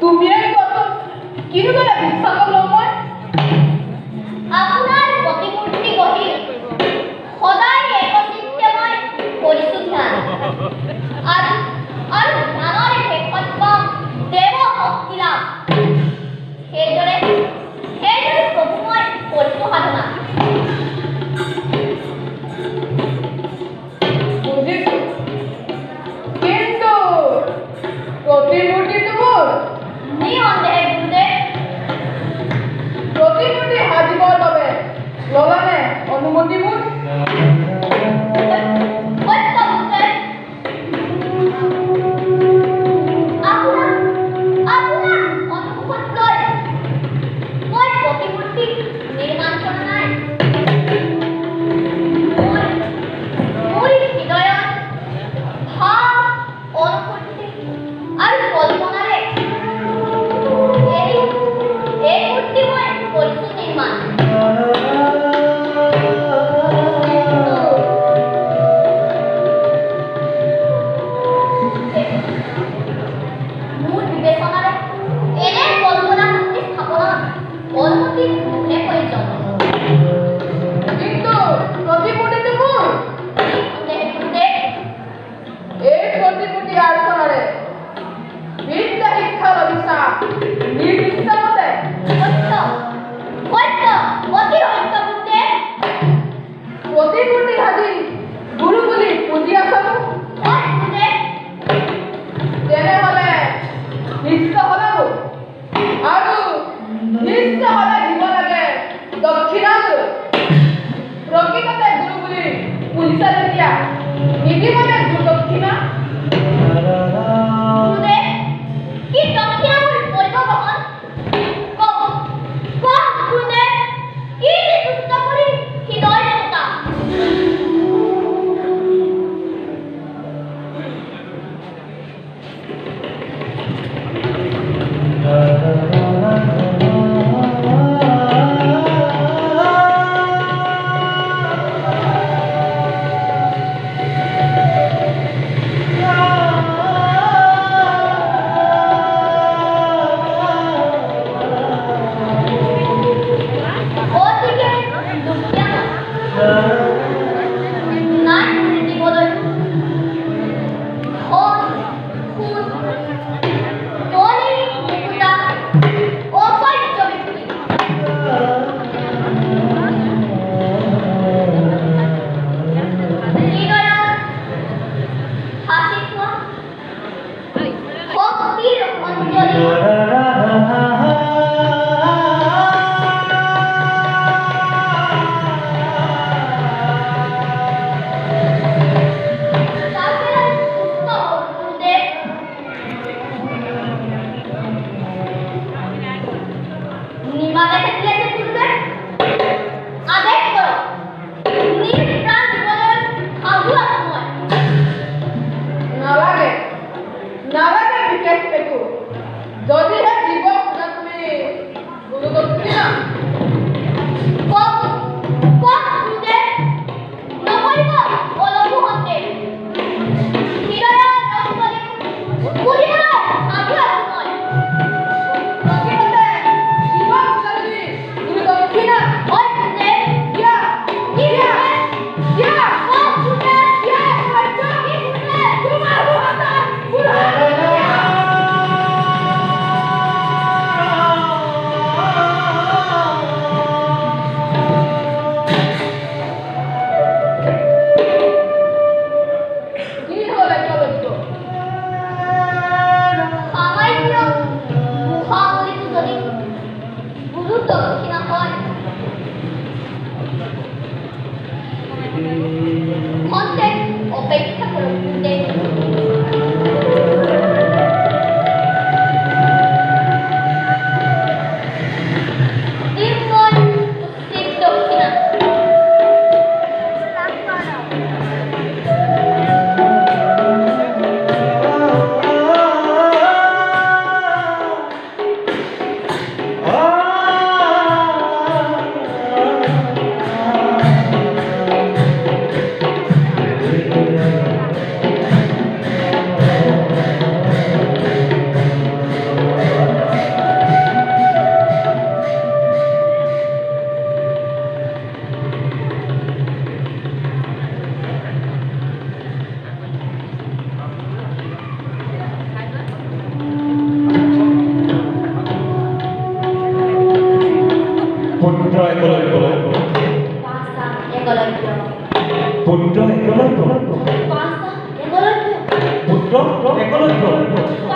তুমি এই কথা কিভাবে বিশ্বাস কৰলো মই আপোনাৰ প্ৰতিমূৰ্তি গঢ়ি সদায় একচিত্তে মই কৰিছো ধ্যান আৰু ধ্যানৰে শেষত পাম দেৱ শক্তি লাভ সেইদৰে প্ৰভু মই কৰিছো সাধনা বুঝিছো কিন্তু প্ৰতিমূৰ্তি মোৰ নিঃসন্দেহে গুৰুদেৱ প্ৰতিমূৰ্তি সাজিবৰ বাবে লগানে অনুমতি মোৰ সত্য গুৰুদেৱ আপোনাৰ অনুমোদন লৈ মই প্ৰতিমূৰ্তি নিৰ্মাণ কৰা নাই মোৰ হৃদয়ত ভাৱ অনুভূতি আৰু কল্পনাৰে এই মূৰ্তি মই কৰিছো নিৰ্মাণ মোৰ বিবেচনাৰে এনে কল্পনা মূৰ্তি স্থাপনত অনুমতি কোনে প্ৰয়োজন কিন্তু প্ৰতিমূৰ্তিটো মোৰ গুৰুদেৱ এই প্ৰতিমূৰ্তি আৰ্চনাৰে বিদ্যা শিক্ষা লভিছা নিৰ্দিষ্ট মতে সত্য সত্য অতি সত্য গুৰুদেৱ প্ৰতিমূৰ্তি সাজি গুৰু বুলি পুজি আছো হয় গুৰুদেৱ তেনেহলে নিশ্চয় হলে আৰু নিশ্চয় হলে দিব লাগে দক্ষিণাটো প্ৰকৃততে গুৰু বুলি পুজিছা যেতিয়া নিদিবনে গুৰু দক্ষিণা গুৰুদেৱ কি দক্ষিণা মোৰ পৰিবহন কওক গুৰুদেৱ কি নিযুক্ত কৰি হৃদয় দেৱতা অতিকে দুখীয়া নাই দিবলৈ ধন সুদ ধনী মুকুতা অপৰিচিত ব্যক্তি হৃদয়ত সাঁচি থোৱা শক্তিৰ অঞ্জলি পুত্ৰ একলব্য পাঁচটা একলব্য পুত্ৰ একলব্য